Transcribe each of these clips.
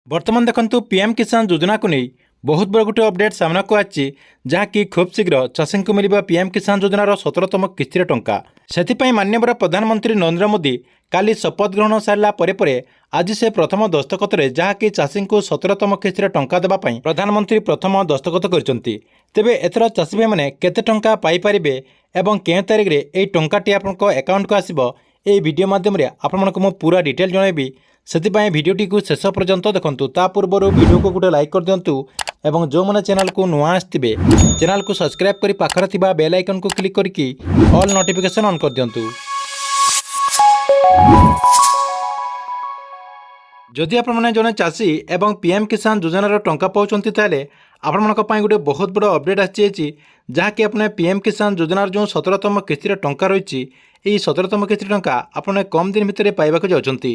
बर्तमान देखंतु पीएम किसान योजना को नहीं बहुत बड़ गोटे अपडेट सामना को आछि जहाँकि खूब शीघ्र चाषी को मिल पीएम किसान योजनार 17तम किस्तिर टंका से माननीय प्रधानमंत्री नरेंद्र मोदी काली शपथ ग्रहण सारा पर आज से प्रथम दस्तखत जहाँकि चाषी को 17तम किस्तिर टंका देवाई प्रधानमंत्री प्रथम दस्तखत करछंती। तेबे एथर चाषी भाई मैंने केते टंका पाई परिबे एवं कें तारिख रे एई टंकाटी आपनक अकाउंट को आसीबो एई वीडियो माध्यम रे आपनक मु पूरा डिटेल जणाइबी। सेतिपाई वीडियोटी को शेष पर्यंत देखंतु। ता पूर्व वीडियो को गोटे लाइक कर दियंतु एवं जो मैंने चैनल को नुआ आसथिबे चैनल को सब्सक्राइब करी पाखरे थिबा बेल आइकन को क्लिक करके ऑल नोटिफिकेशन ऑन कर दियंतु। जदि आपण माने जने चाषी एवं पीएम किसान योजनार टंका पाउचंती ताले आपण मानक पई गोटे बहुत बड़ अपडेट आछि जहाँकि आपने पीएम किसान योजनार जो 17तम किस्तिर टंका रही यही 17तम किस्तिर टंका आपने कम दिन भितर पाइबाक जाउछंती।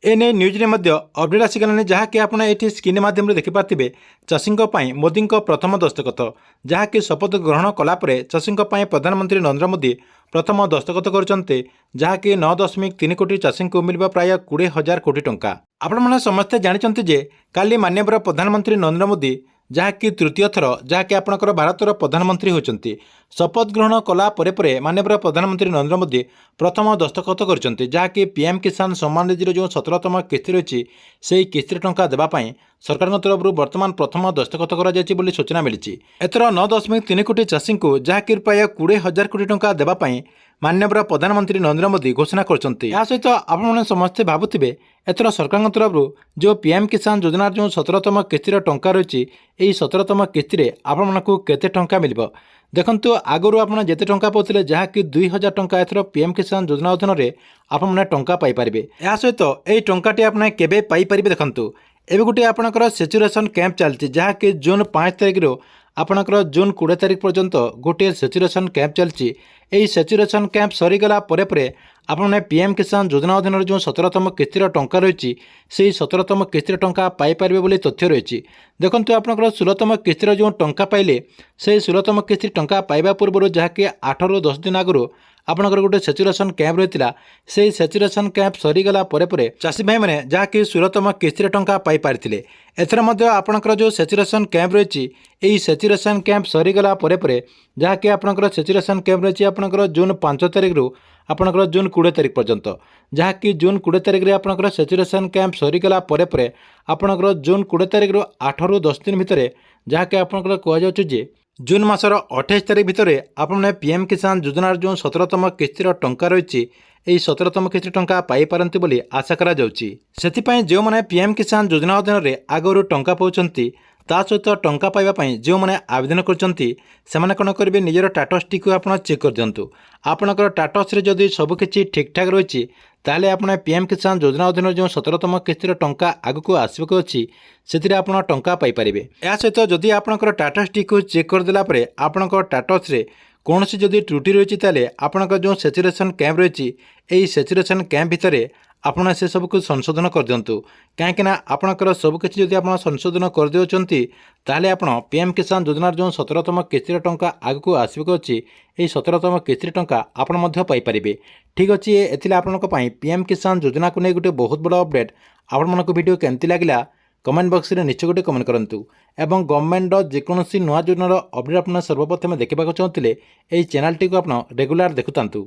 एने न्यूज रे मध्य अपडेट आसीगलानी जहाँकि आपने ये स्क्रीन माध्यम चाषी चाषी मोदी प्रथम दस्तखत जहाँकि शपथ ग्रहण कलापर चाषी प्रधानमंत्री नरेंद्र मोदी प्रथम दस्तखत करते जहाँकि 9.3 कोटी चाषी को मिल प्राय 20,000 कोटी टंका। आपण मैंने समस्ते जानते जे काली माननीय प्रधानमंत्री नरेंद्र मोदी जहाँकि तृतीय थर जहाँकि आपणकर भारतर प्रधानमंत्री होती शपथ ग्रहण कला परे माननीय प्रधानमंत्री नरेंद्र मोदी प्रथम दस्तखत करते जहाँकि पीएम किसान सम्मान निधि जो 17तम किस्ती रही से किस्ती टंका देवाई सरकार तरफ बर्तमान प्रथम दस्तखत कर सूचना मिली। एथर 9.3 कोटी चाषी को जहाँकि प्राय 20,000 कोटी टंका देवाई माननीय प्रधानमंत्री नरेंद्र मोदी घोषणा करछंती। या सहित आपण समस्ते भावुथिबे एथर सरकार तरफ जो पीएम किसान योजनार जो 17तम किस्तिर टंका रही यही 17तम किस्ती आपण मानकु केते टंका मिलिबो देखंतु। आगरु आपण जेते टंका पाउथिले जहाँकि 2,000 टंका एथर पीएम किसान योजना अधीन रे आपण माने टंका पाई परिबे। या सहित एई टंकाटी आपण केबे पाई परिबे देखंतु। एबे गुटे आपणकर सेचुरेशन कैंप चलती जहाँकि जून 5 तारिख रो आपणकर जून 20 तारिख पर्यंत गोटे सेचुरेशन कैंप चलती। यही सेचुरेशन कैंप सरीगला परे आपने पीएम किसान योजना अधीन जो 17तम किस्तिर टंका रही से 17तम किस्तिर टंका पाई परिबे बोली तथ्य रही। देखंतु आपणकर 16तम किस्तिर जो टंका पाइले से 16तम किस्ती टंका पाइबा पूर्व जहाँकि 8 ରୁ 10 दिन आगु आपणकर गोटे सेचुरेशन कैंप रही से सेचुरेशन कैंप सरीगला परे चाषी भाई मैंने जहाँकि 16तम किस्तिर टंका पाई पारिथिले। एथर मध्य आपणकर जो सेचुरेशन कैंप रही यही सेचुरेशन कैंप सरीगला परे जहाँकि आपणकर सेचुरेशन कैंप रही आपणकर जून 5 तारिख ରୁ आपणकर जून 20 तारिख पर्यंत जहाँकि जून 20 तारिख रे आपणकर सेचुरेशन कैंप सरीगला परे आपणकर जून 20 तारिख ରୁ 8 ରୁ 10 दिन भितर जहाँकि आपणकर कहुचे जे जून मासर 28 तारिख भितर आपने पीएम किसान योजनार जो 17तम किस्तिर टंका रही यही 17तम किस्ती टंका पाई पारंती बोली आशा करा जाउची। सेथिपाई जो माने पीएम किसान योजना अधीन रे आगरु टंका पाउचंती ता सहित टंका पाइबापी जो मैंने आवेदन करने कौन करेंगे निजर टाटस टी आप चेक कर दिंतु। आपणकर टाटस जदि सबकि ठीक ठाक रही ताले आपने पीएम किसान योजना अधीन जो 17तम किस्तिर टंका आगक आसवाक अच्छी से आप टंका पाइपर। या सहित जदि आपणकर टाटस टी को चेक करदेला आपणकर टाटस कौन सी जदि त्रुटि रही ताले आपणकर जो सेचुरेशन कैंप रही यही सेचुरेशन कैंप भितर आपण से सबको संशोधन कर दिंतु कहीं आपणकर सबकि जदि आप संशोधन कर देउछंती ताले आपण पीएम किसान योजनार जो 17तम किस्तिर टंका आगक आसवाक अच्छी यही 17तम किस्तिर टंका आपण मध्य पाई परिबे। ठीक अच्छे एथिले आपनक पई पीएम किसान योजना को नहीं गोटे बहुत बड़ अपडेट। आपण मनक वीडियो केमती लागला कमेंट बॉक्स रे निश्चय गोटे कमेंट करंतु एवं गवर्नमेंट जेकोसी नुआ योजनार अपडेट आप सर्वप्रथम देखा चाहते यही चैनल टी को आप रेगुलर देखुतांतु।